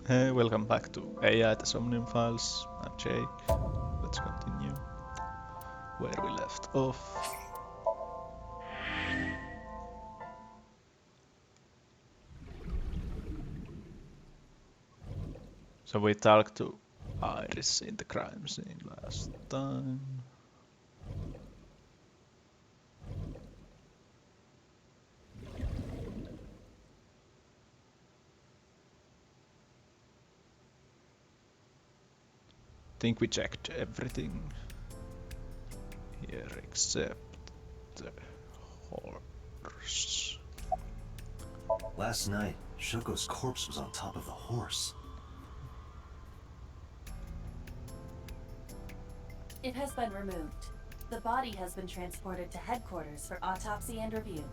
Hey, welcome back to AI, the Somnium Files. I'm Jake. Let's continue where we left off. So we talked to Iris in the crime scene last time. Think we checked everything here except the horse. Last night, Shoko's corpse was on top of the horse. It has been removed. The body has been transported to headquarters for autopsy and review.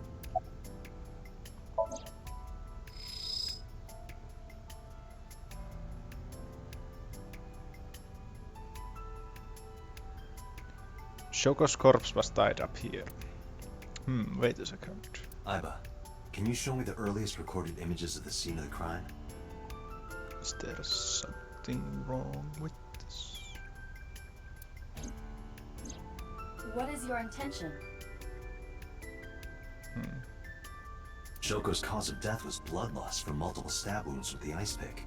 Shoko's corpse was tied up here. Wait a second. Aiba, can you show me the earliest recorded images of the scene of the crime? Is there something wrong with this? What is your intention? Shoko's cause of death was blood loss from multiple stab wounds with the ice pick.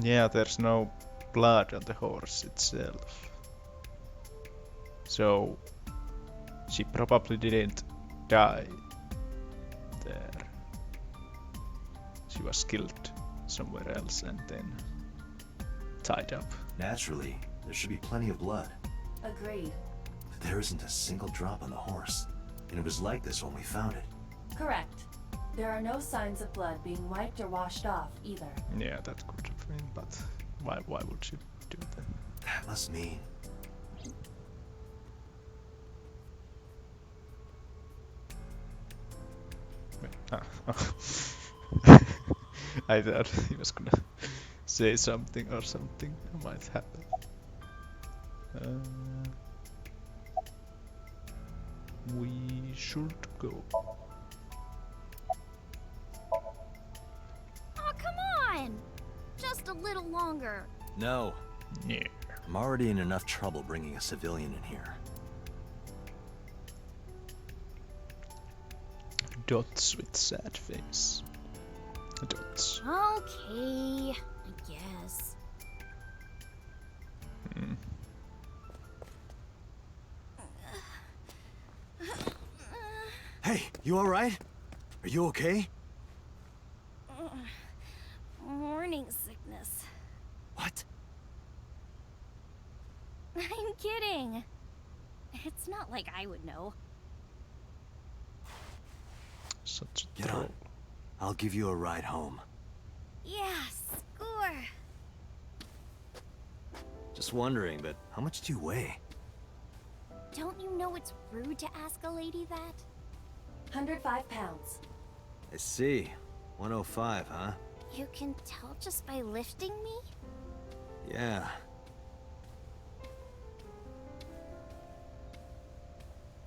Yeah, there's no blood on the horse itself. So she probably didn't die there. She was killed somewhere else and then tied up. Naturally, there should be plenty of blood. Agreed. But there isn't a single drop on the horse. And it was like this when we found it. Correct. There are no signs of blood being wiped or washed off either. Yeah, that could have been, but why would she do that? That must mean... I thought he was gonna say something or something might happen. We should go. Oh, come on! Just a little longer. No. Yeah. I'm already in enough trouble bringing a civilian in here. Dots with sad face. Dots. Okay, I guess. Hey, you alright? Are you okay? Morning sickness. What? I'm kidding. It's not like I would know. Such a Get troll. on. I'll give you a ride home. Yeah, score. Just wondering, but how much do you weigh? Don't you know it's rude to ask a lady that? 105 pounds. I see. 105, huh? You can tell just by lifting me? Yeah.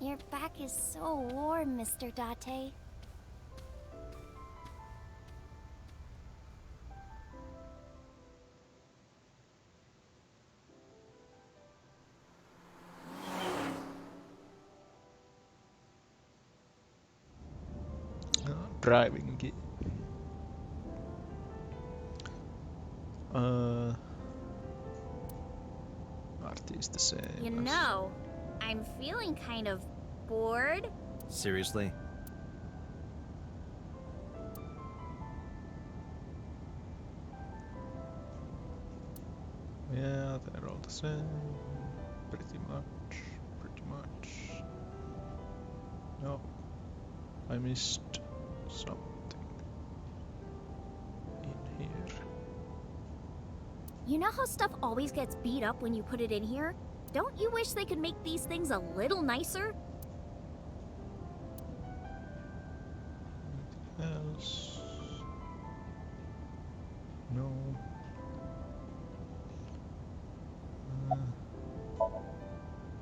Your back is so warm, Mr. Date. Driving gear. Marty is the same. You as- know, I'm feeling kind of bored. Seriously? Yeah, they're all the same. Pretty much. Pretty much. No. I missed something in here. You know how stuff always gets beat up when you put it in here? Don't you wish they could make these things a little nicer? Anything else? No.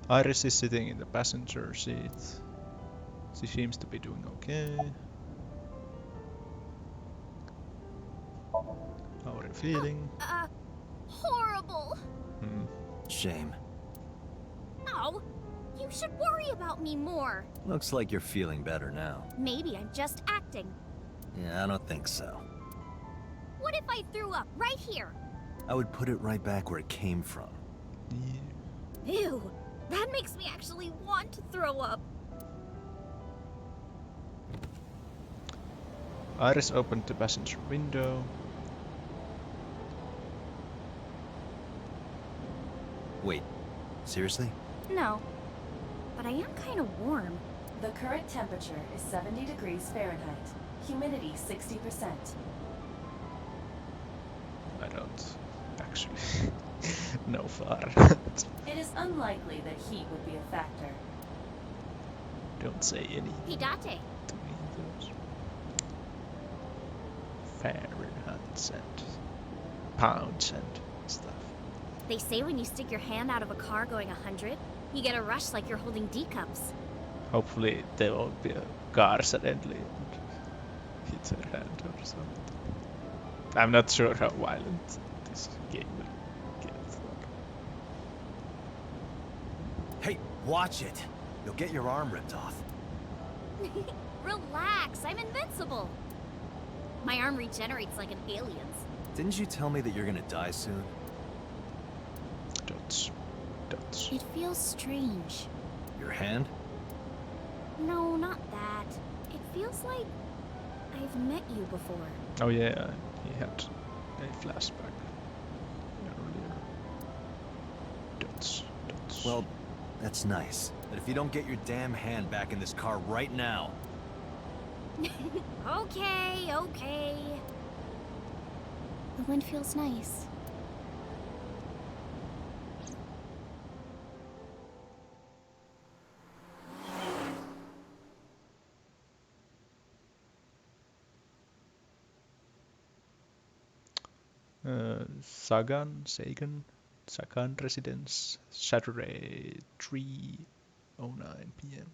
Iris is sitting in the passenger seat. She seems to be doing okay. How are you feeling? Horrible. Shame. No, you should worry about me more. Looks like you're feeling better now. Maybe I'm just acting. Yeah, I don't think so. What if I threw up right here? I would put it right back where it came from. Yeah. Ew, that makes me actually want to throw up. Iris opened the passenger window. Wait, seriously? No, but I am kind of warm. The current temperature is 70 degrees Fahrenheit. Humidity 60%. I don't actually know far. It is unlikely that heat would be a factor. Don't say any Hey, Date. to me those. Fahrenheit and pounds and stuff. They say when you stick your hand out of a car going 100, you get a rush like you're holding D cups. Hopefully there won't be a car suddenly and hit her hand or something. I'm not sure how violent this game will get. Hey, watch it! You'll get your arm ripped off. Relax, I'm invincible. My arm regenerates like an alien's. Didn't you tell me that you're gonna die soon? Dots. Dots. It feels strange. Your hand? No, not that. It feels like I've met you before. Oh yeah, he had a flashback earlier. Dots. Dots. Well, that's nice. But if you don't get your damn hand back in this car right now... Okay, okay. The wind feels nice. Sagan Residence, Saturday, 3:09 p.m.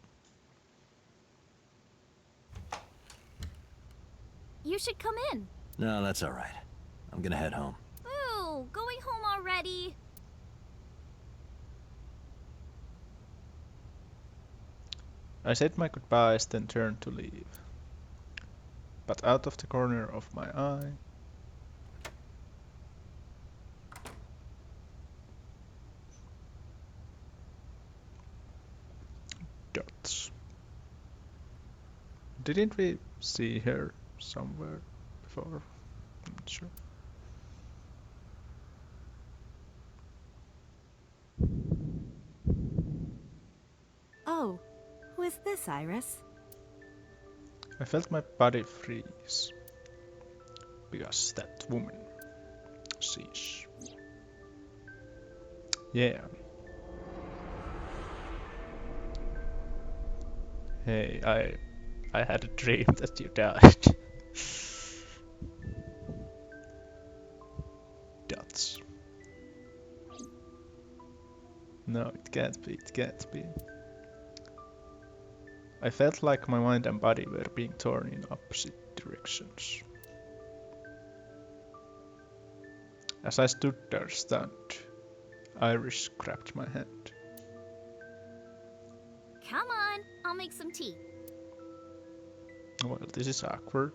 You should come in. No, that's alright. I'm gonna head home. Ooh, going home already. I said my goodbyes, then turned to leave. But out of the corner of my eye, dots. Didn't we see her somewhere before? I'm not sure. Oh, who is this, Iris? I felt my body freeze. Because that woman, she's... Yeah. Hey, I had a dream that you died. Dots. No, it can't be, it can't be. I felt like my mind and body were being torn in opposite directions. As I stood there stunned, Iris grabbed my hand. Come on, I'll make some tea. Well, this is awkward.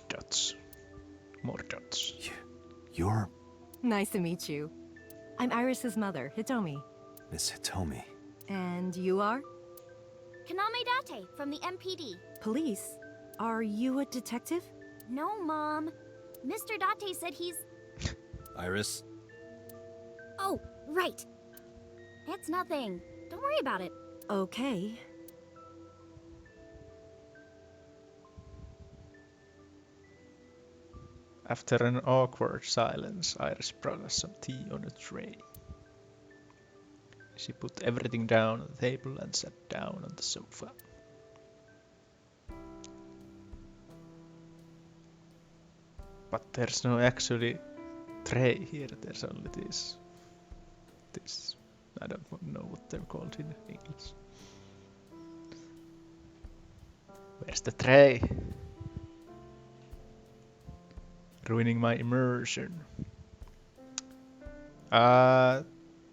Dots. More dots. You're Nice to meet you. I'm Iris's mother, Hitomi. Miss Hitomi. And you are? Kaname Date from the MPD. Police? Are you a detective? No, Mom. Mr. Date said he's... Iris? Oh, right. It's nothing. Don't worry about it. Okay. After an awkward silence, Iris brought us some tea on a tray. She put everything down on the table and sat down on the sofa. But there's no actually tray here, there's only this, I don't know what they're called in English. Where's the tray? Ruining my immersion.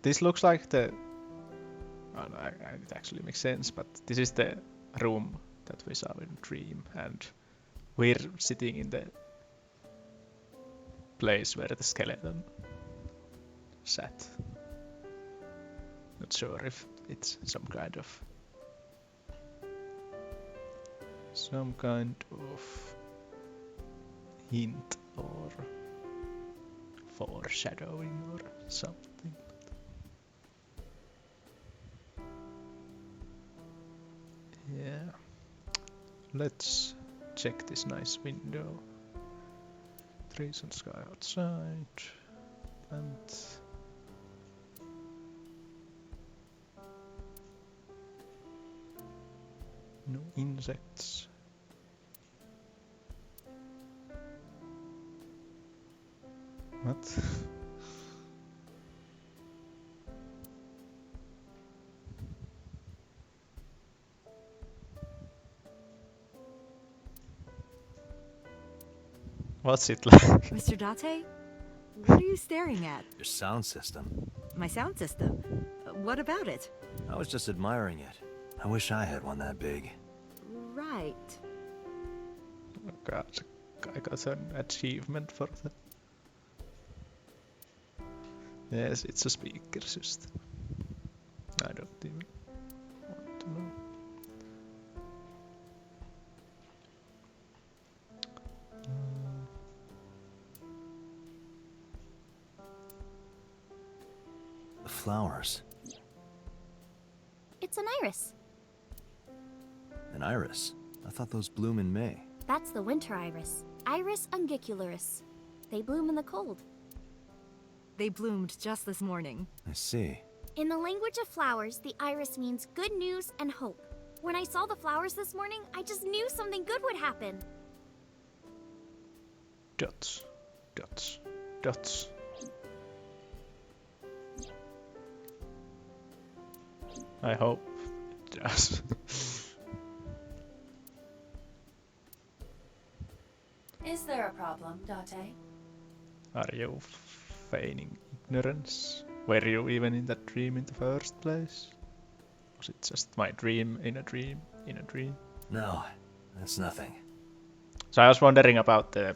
This looks like the... Oh, no, it actually makes sense, but this is the room that we saw in Dream, and we're sitting in the place where the skeleton sat. Not sure if it's some kind of hint or foreshadowing or something. Yeah. Let's check this nice window. Trees and sky outside. Plant. No insects. What? What's it like? Mr. Date? What are you staring at? Your sound system. My sound system. What about it? I was just admiring it. I wish I had one that big. Right. Oh god, I got an achievement for that. Yes, it's a speaker system. I don't even want to know. The flowers. It's an iris. An iris. I thought those bloom in May. That's the winter iris. Iris ungicularis. They bloom in the cold. They bloomed just this morning. I see. In the language of flowers, the iris means good news and hope. When I saw the flowers this morning, I just knew something good would happen. Dots. Dots. Dots. I hope it does. Is there a problem, Date? Are you feigning ignorance? Were you even in that dream in the first place? Was it just my dream in a dream in a dream? No, that's nothing. So I was wondering about the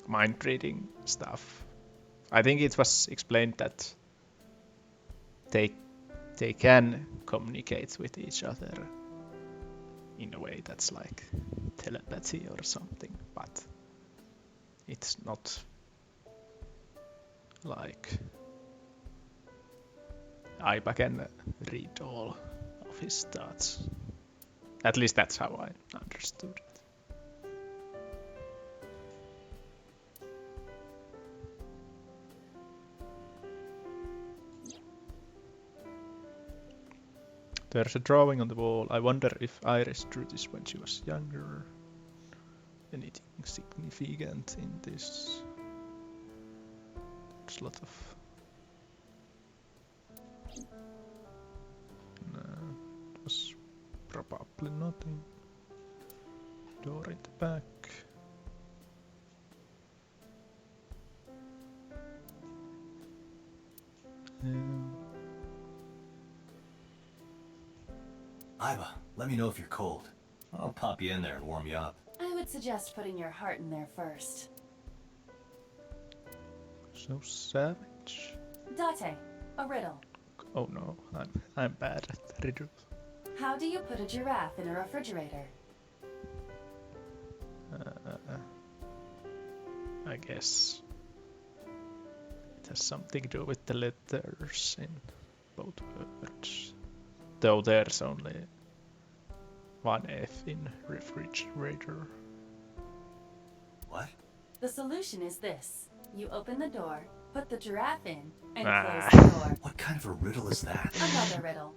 mind reading stuff. I think it was explained that they can communicate with each other in a way that's like telepathy or something, but it's not like Aiba can read all of his thoughts. At least that's how I understood it. There's a drawing on the wall. I wonder if Iris drew this when she was younger. Anything significant in this? There's a lot of... No, it was probably nothing. Door in the back. Aiba, let me know if you're cold. I'll pop you in there and warm you up. I would suggest putting your heart in there first. So savage. Date, a riddle. Oh no, I'm bad at riddles. How do you put a giraffe in a refrigerator? I guess it has something to do with the letters in both words. Though there's only one F in refrigerator. What? The solution is this. You open the door, put the giraffe in, and Ah. close the door. What kind of a riddle is that? Another riddle.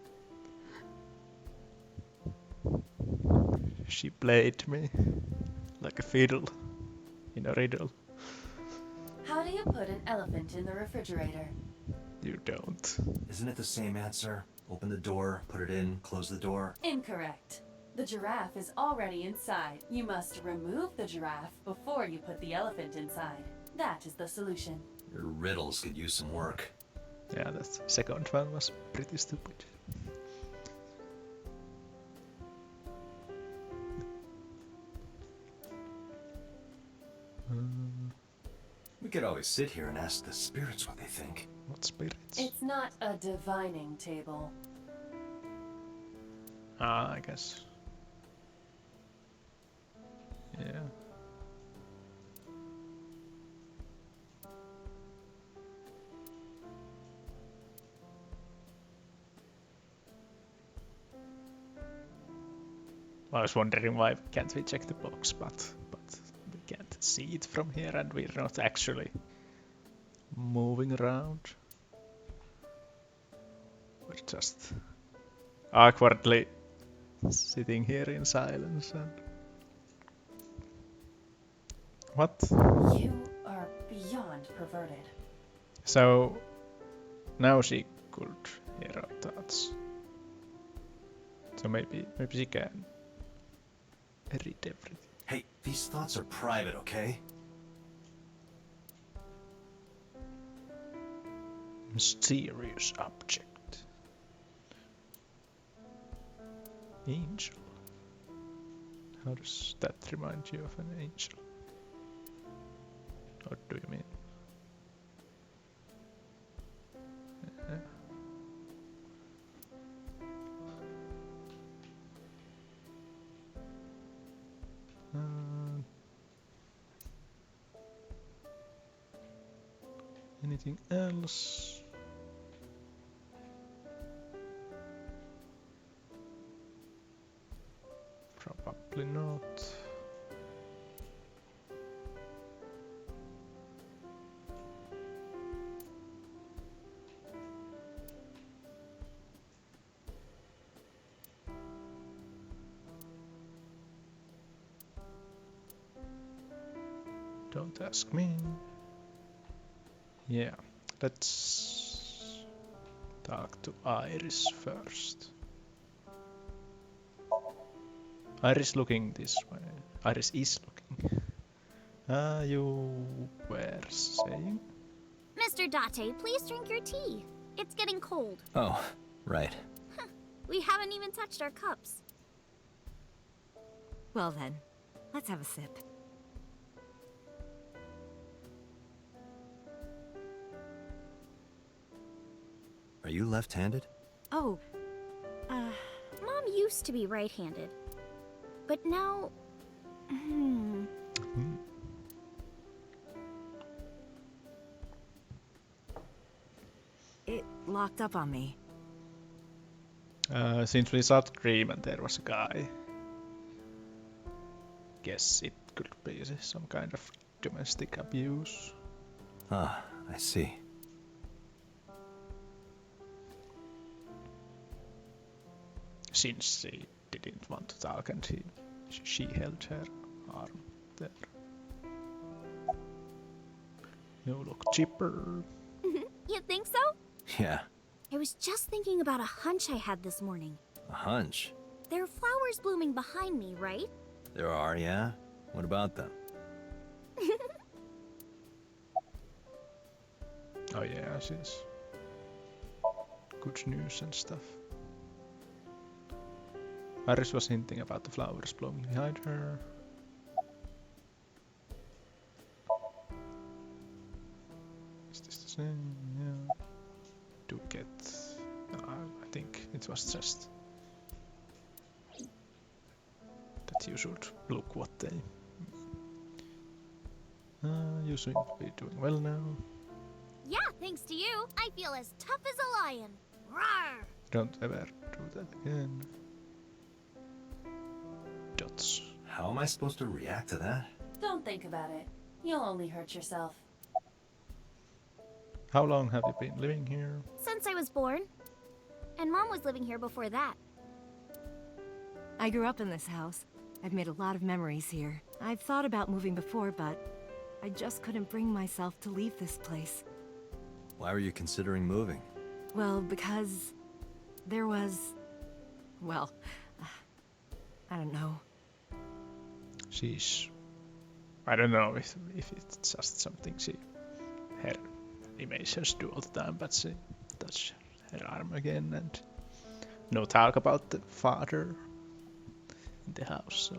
She played me like a fiddle in a riddle. How do you put an elephant in the refrigerator? You don't. Isn't it the same answer? Open the door, put it in, close the door. Incorrect. The giraffe is already inside. You must remove the giraffe before you put the elephant inside. That is the solution. Your riddles could use some work. Yeah, that second one was pretty stupid. We could always sit here and ask the spirits what they think. What spirits? It's not a divining table. Ah, I guess. Yeah. I was wondering why can't we check the box, but we can't see it from here and we're not actually moving around. We're just awkwardly sitting here in silence and... What? You are beyond perverted. So now she could hear our thoughts. So maybe she can read everything. Hey, these thoughts are private, okay? Mysterious object. Angel. How does that remind you of an angel? What do you mean? Anything else? Probably not. Don't ask me. Yeah, let's talk to Iris first. Iris looking this way. Iris is looking. You were saying? Mr. Date, please drink your tea. It's getting cold. Oh, right. We haven't even touched our cups. Well then, let's have a sip. Are you left-handed? Oh, Mom used to be right-handed. But now... it locked up on me. Since we saw the dream and there was a guy, guess it could be some kind of domestic abuse. Ah, I see. Since she didn't want to talk and she held her arm there. You look chipper. You think so? Yeah, I was just thinking about a hunch I had this morning. a hunch. There are flowers blooming behind me, right? There are, yeah? What about them? Oh yeah, she's good news and stuff. Iris was hinting about the flowers blooming behind her. Is this the same? Yeah. Do get... I think it was just that you should look what they... you seem to be doing well now. Yeah, thanks to you, I feel as tough as a lion. Rawr! Don't ever do that again. Dots. How am I supposed to react to that? Don't think about it. You'll only hurt yourself. How long have you been living here? Since I was born. And Mom was living here before that. I grew up in this house. I've made a lot of memories here. I've thought about moving before, but I just couldn't bring myself to leave this place. Why were you considering moving? Well, because there was... well, I don't know. Sheesh. I don't know if it's just something her animations do all the time, but she touch her arm again and no talk about the father in the house, so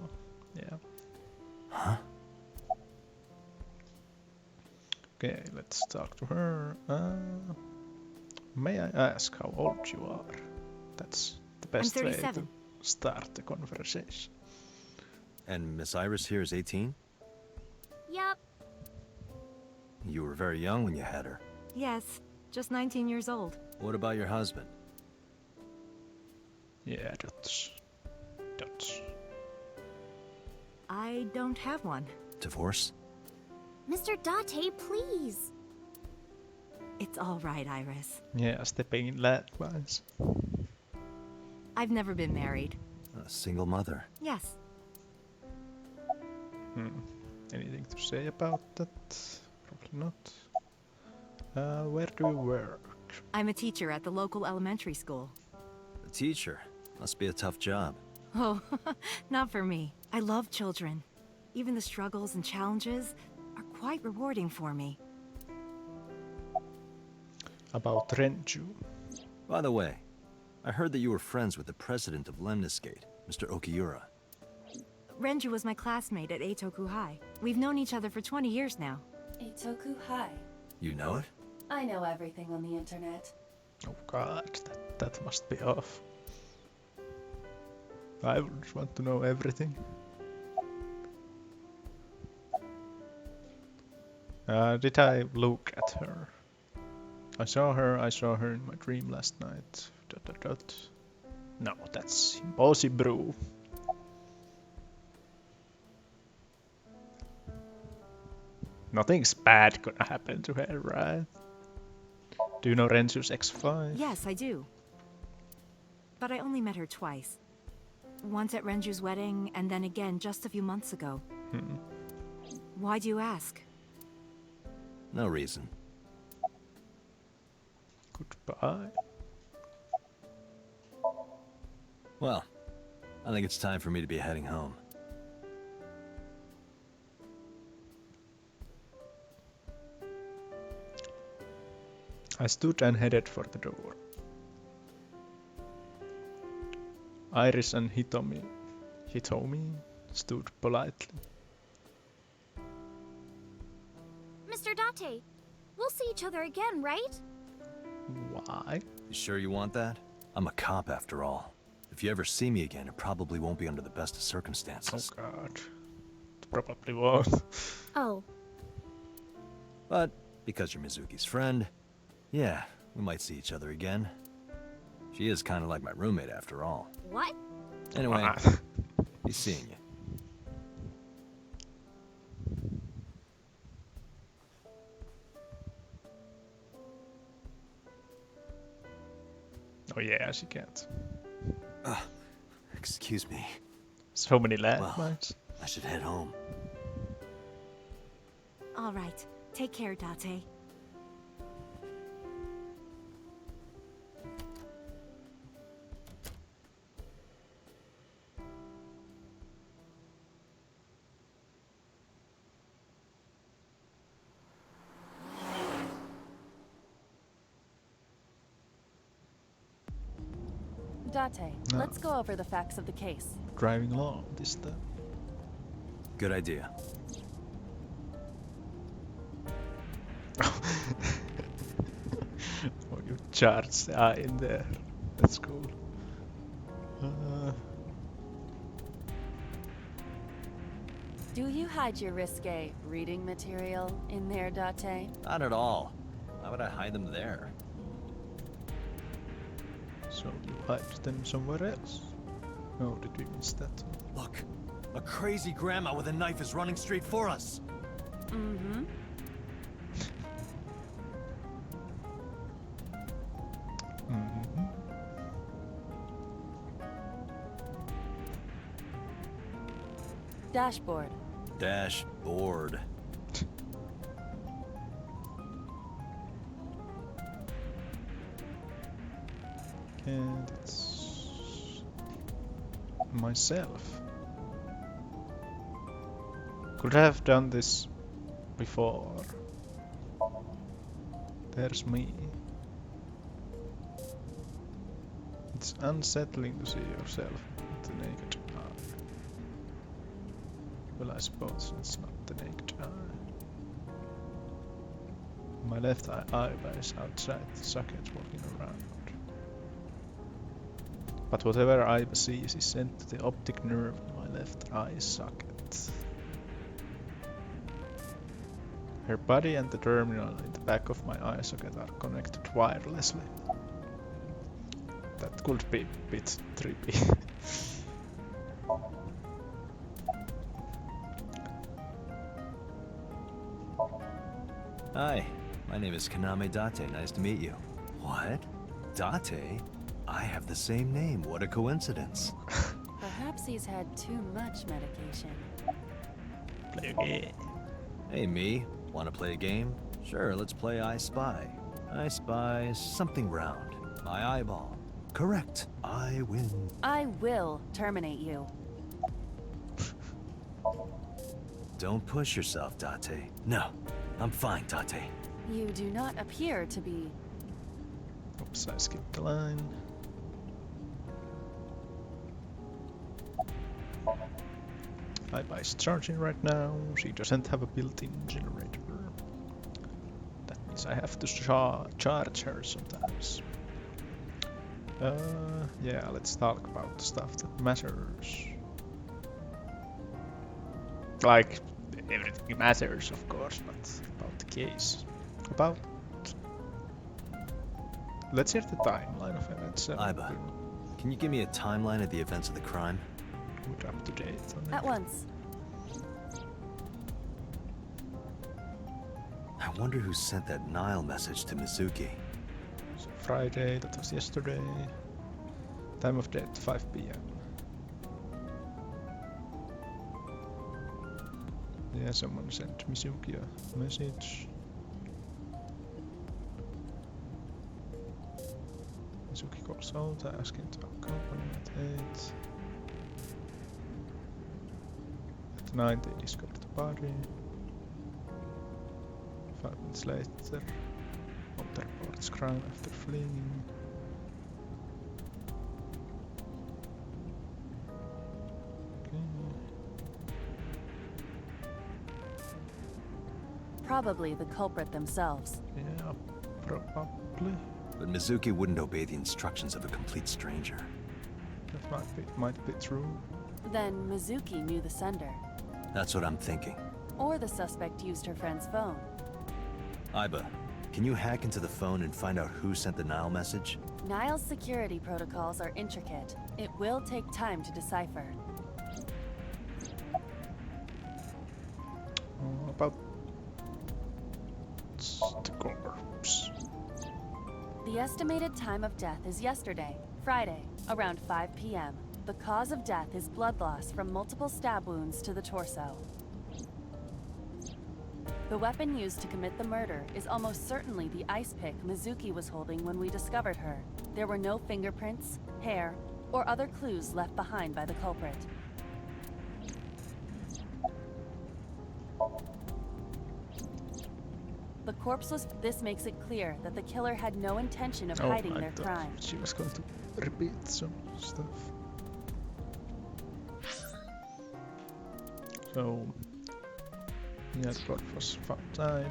yeah. Huh? Okay, let's talk to her. May I ask how old you are? That's the best way to 37. start the conversation. And Miss Iris here is 18? Yup. You were very young when you had her. Yes, just 19 years old. What about your husband? Yeah, that's I don't have one. Divorce? Mr. Date, please. It's all right, Iris. yeah, stepping in lengthwise. I've never been married. A single mother. Yes, Anything to say about that? Probably not. Where do you work? I'm a teacher at the local elementary school. A teacher. Must be a tough job. Oh, not for me. I love children. Even the struggles and challenges are quite rewarding for me. About Renju. By the way, I heard that you were friends with the president of Lemniscate, Mr. Okiura. Renju was my classmate at Eitoku High. We've known each other for 20 years now. Eitoku High. You know it? I know everything on the internet. Oh god, that must be off. I would want to know everything. Did I look at her? I saw her in my dream last night. ... No, that's impossible. Nothing's bad gonna happen to her, right? Do you know Rensu's X5? Yes, I do. But I only met her twice. Once at Renju's wedding, and then again just a few months ago. Why do you ask? No reason. Goodbye. Well, I think it's time for me to be heading home. I stood and headed for the door. Iris and Hitomi stood politely. Mr. Date, we'll see each other again, right? Why? You sure you want that? I'm a cop after all. If you ever see me again, it probably won't be under the best of Oh circumstances. god. It probably won't. Oh, But because you're Mizuki's friend, yeah, we might see each other again. She is kind of like my roommate after all. what? Anyway, Ah. be seeing you. Oh yeah, she can't. Excuse me. So many landmines. I should head home. All right. Take care, Date. Date, No. let's go over the facts of the case. Driving along this time. Good idea. Oh, you charged the eye in there. That's cool. Do you hide your risque reading material in there, Date? Not at all. Why would I hide them there? So you hide them somewhere else? Oh, did we miss that? Look, a crazy grandma with a knife is running straight for us. Mm-hmm. Mm-hmm. Dashboard. Dashboard. And it's myself. Could have done this before. There's me. It's unsettling to see yourself with the naked eye. Well, I suppose it's not the naked eye. My left eye is outside the socket walking around. But whatever Aiba sees is sent to the optic nerve in my left eye socket. Her body and the terminal in the back of my eye socket are connected wirelessly. That could be a bit trippy. Hi, my name is Kaname Date. Nice to meet you. What? Date? I have the same name. What a coincidence. Perhaps he's had too much medication. Play a game. Hey, me. Want to play a game? Sure, let's play I Spy. I spy something round. My eyeball. Correct. I win. I will terminate you. Don't push yourself, Date. No, I'm fine, Date. You do not appear to be. Oops, I skipped the line. Aiba is charging right now. She doesn't have a built-in generator. That means I have to charge her sometimes. Yeah, let's talk about the stuff that matters. Like, everything matters, of course, but about the case. About... Let's hear the timeline of events. Aiba, can you give me a timeline of the events of the crime? Good up to date on At once. I wonder who sent that Nile message to Mizuki. So Friday, that was yesterday. Time of death, 5 p.m. Yeah, someone sent Mizuki a message. Mizuki calls out, asking to accompany at 8. At 9 they discovered the body. 5 minutes later, Walter reports crime after fleeing. Probably the culprit themselves. Yeah, probably. But Mizuki wouldn't obey the instructions of a complete stranger. That might be true. Then Mizuki knew the sender. That's what I'm thinking. Or the suspect used her friend's phone. Aiba, can you hack into the phone and find out who sent the Nile message? Nile's security protocols are intricate. It will take time to decipher. About the corpse. The estimated time of death is yesterday, Friday, around 5 p.m. The cause of death is blood loss from multiple stab wounds to the torso. The weapon used to commit the murder is almost certainly the ice pick Mizuki was holding when we discovered her. There were no fingerprints, hair, or other clues left behind by the culprit. The corpse was... This makes it clear that the killer had no intention of hiding their crime. She was going to repeat some stuff. So, yeah, the corpse was found. Yeah.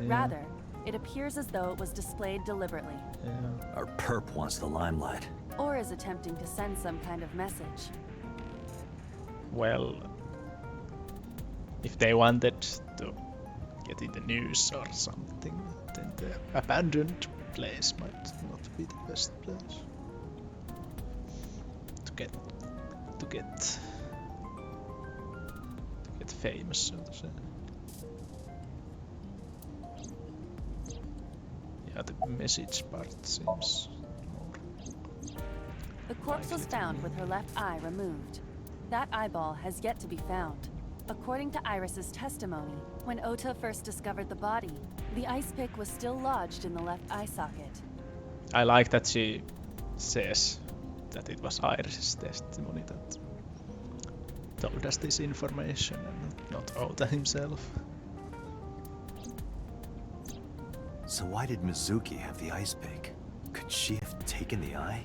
Rather, it appears as though it was displayed deliberately. Yeah. Our perp wants the limelight. Or is attempting to send some kind of message. Well, if they wanted to get in the news or something, then the abandoned place might not be the best place to get famous, so to say. Yeah, the message part seems more. The corpse was found with her left eye removed. That eyeball has yet to be found. According to Iris's testimony, when Ota first discovered the body, the ice pick was still lodged in the left eye socket. I like that she says that it was Iris's testimony that the told us this information and not Ota himself. So why did Mizuki have the ice pick? Could she have taken the eye?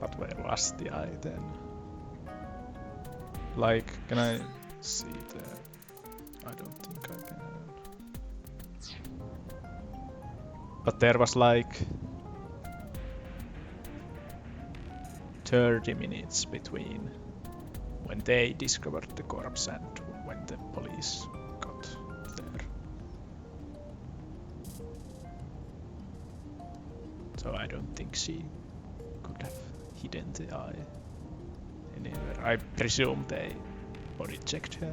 But where was the eye then? Like, can I see the... I don't think I can. But there was like 30 minutes between when they discovered the corpse and when the police got there. So I don't think she could have hidden the eye anywhere. I presume they body checked her.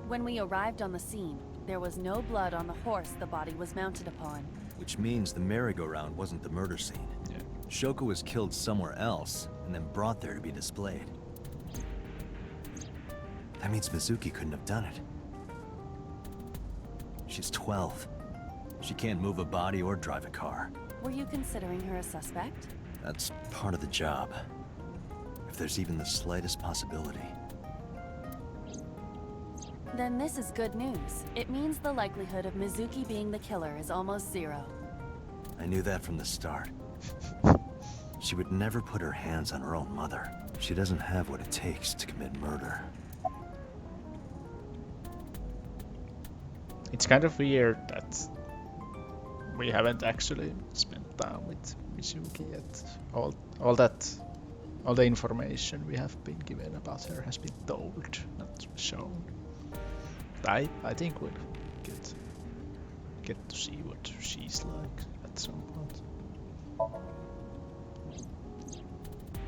When we arrived on the scene, there was no blood on the horse the body was mounted upon. Which means the merry-go-round wasn't the murder scene. Yeah. Shoko was killed somewhere else and then brought there to be displayed. That means Mizuki couldn't have done it. She's 12. She can't move a body or drive a car. Were you considering her a suspect? That's part of the job. If there's even the slightest possibility. Then this is good news. It means the likelihood of Mizuki being the killer is almost zero. I knew that from the start. She would never put her hands on her own mother. She doesn't have what it takes to commit murder. It's kind of weird that we haven't actually spent time with Mizuki yet. All the information we have been given about her has been told, not shown. I think we'll get to see what she's like at some point.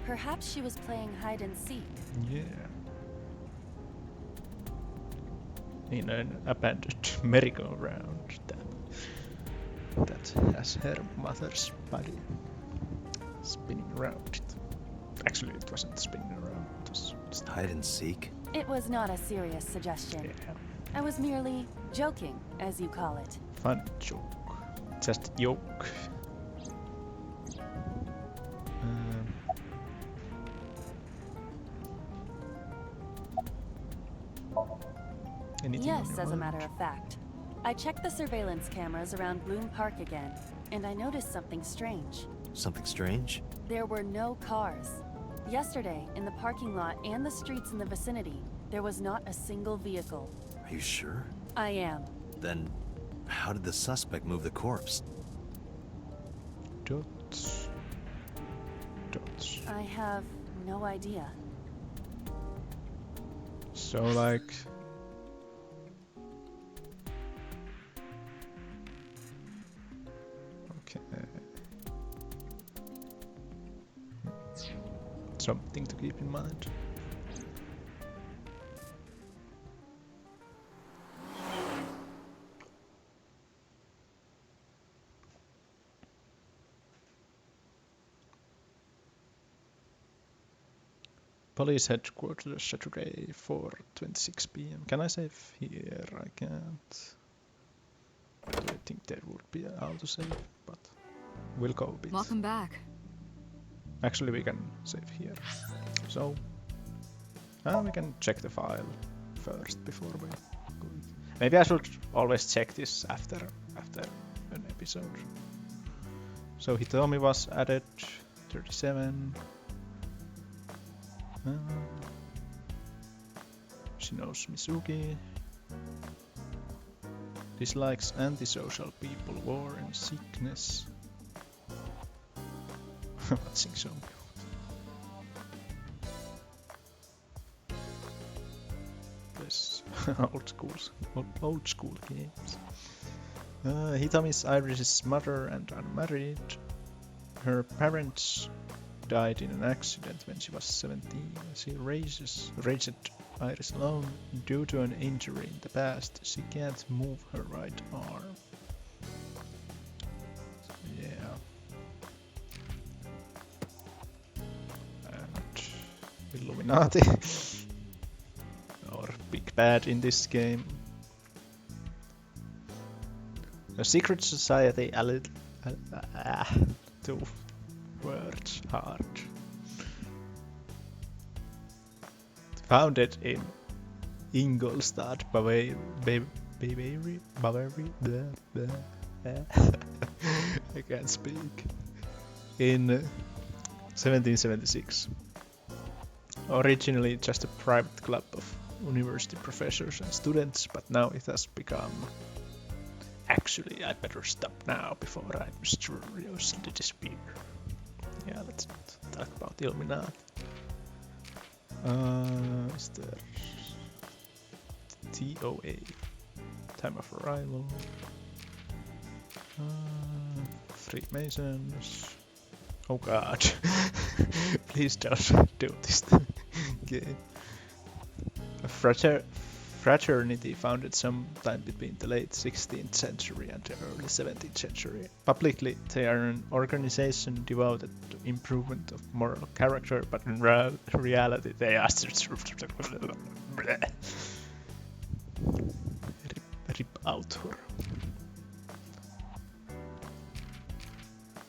Perhaps she was playing hide and seek. Yeah. In an abandoned merry-go-round that has her mother's body spinning around it. Actually, it wasn't spinning around. It was just Hide and seek? It was not a serious suggestion. yeah. I was merely joking, as you call it. Fun joke. Just a joke. Anything on Yes, your as a mind? matter of fact. I checked the surveillance cameras around Bloom Park again, and I noticed something strange. Something strange? There were no cars. Yesterday, in the parking lot and the streets in the vicinity, there was not a single vehicle. Are you sure? I am. Then, how did the suspect move the corpse? Dots. Dots. I have no idea. So like... Okay. Something to keep in mind. Police headquarters Saturday 4:26 p.m. Can I save here? I can't. I don't think there would be an autosave, but we'll go a bit. Welcome back. Actually, we can save here. So, we can check the file first before we go. Maybe I should always check this after an episode. So Hitomi was added 37. She knows Mizuki. Dislikes antisocial people, war and sickness. Watching Somnium. Yes, old school games. Hitomi's Iris's mother and unmarried. Her parents died in an accident when she was 17. She raised Iris alone. Due to an injury in the past, she can't move her right arm. Yeah. And Illuminati. Or Big Bad in this game. A secret society, a little... 2 words hard. Founded in Ingolstadt, Bavaria. I can't speak. In 1776. Originally just a private club of university professors and students, but now it has become... Actually, I better stop now before I mysteriously disappear. Yeah, let's not talk about the Illuminati. Is there TOA? Time of arrival. Freemasons. Oh god. Please don't do this game. A fraternity founded sometime between the late 16th century and the early 17th century. Publicly, they are an organization devoted to improvement of moral character, but in reality they are rip out her.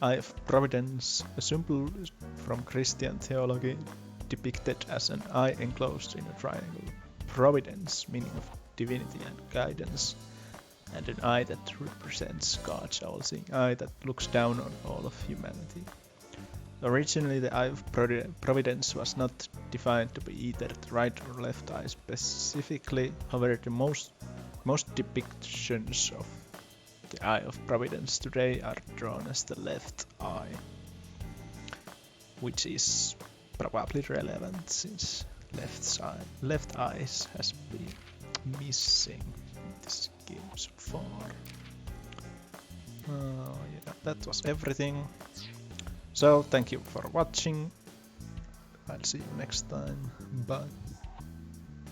Eye of Providence, a symbol from Christian theology depicted as an eye enclosed in a triangle. Providence, meaning of divinity and guidance, and an eye that represents God's all-seeing eye that looks down on all of humanity. Originally, the Eye of Providence was not defined to be either the right or left eye specifically. However, the most depictions of the Eye of Providence today are drawn as the left eye, which is probably relevant since left eyes has been missing in this game so far. Yeah, that was everything. So thank you for watching. I'll see you next time. Bye.